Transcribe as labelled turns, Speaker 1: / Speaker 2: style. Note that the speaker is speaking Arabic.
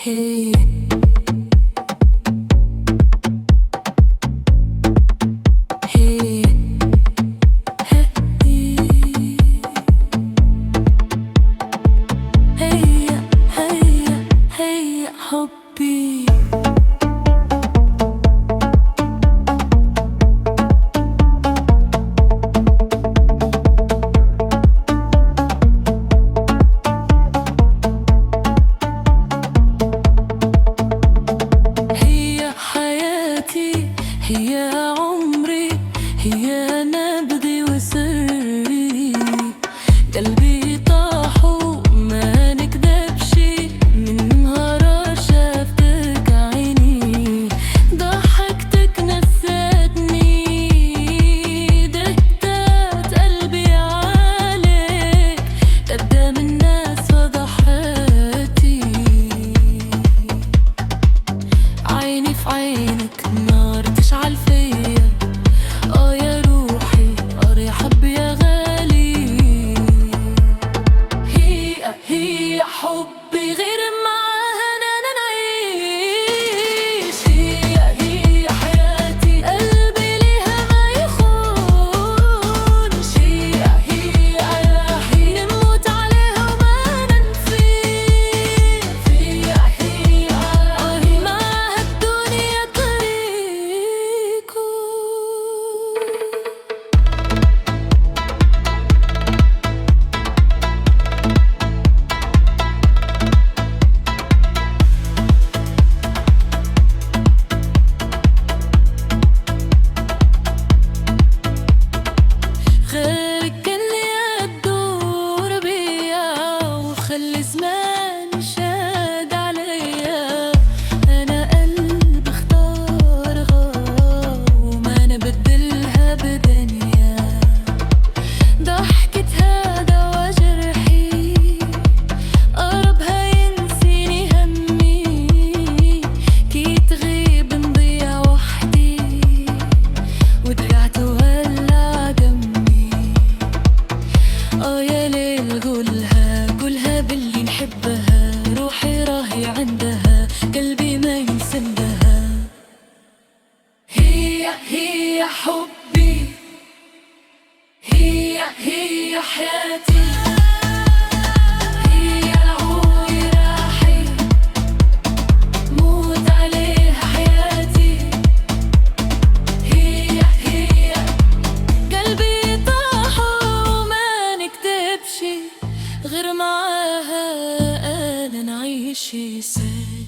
Speaker 1: هي هي هي حبي. هي حياتي، هي عمري، هي نبضي وسري. قلبي طاح وما نكدبش من نهار شافتك عيني. ضحكتك نسيتني، دقات قلبي عليك قدام الناس فضحتي. عيني في عينك نار تشعل فيا، يا روحي يا حبي يا غالي. هي حبي غير معاها انا نعيش. هي حياتي قلبي ليها ما يخونش. هي علاحي نموت عليها وما ننفيش. هي معاها الدنيا طريقه. غيرك كان لي الدور بيا، وخلي زمان شاد عليا. انا قلبي اختارها وما انا بدلها بدنيا. ضحكتها دوا جرحي، قربها ينسيني همي. كي تغيب نضيع وحدي، ودقعت وهلع دمي. يا ليل قولها باللي نحبها. روحي راهي عندها، قلبي ما ينسلها. هي حبي، هي حياتي، هي عمري راحي موت عليها حياتي. هي قلبي طاح وما نكتبش غير معاها انا نعيش سال.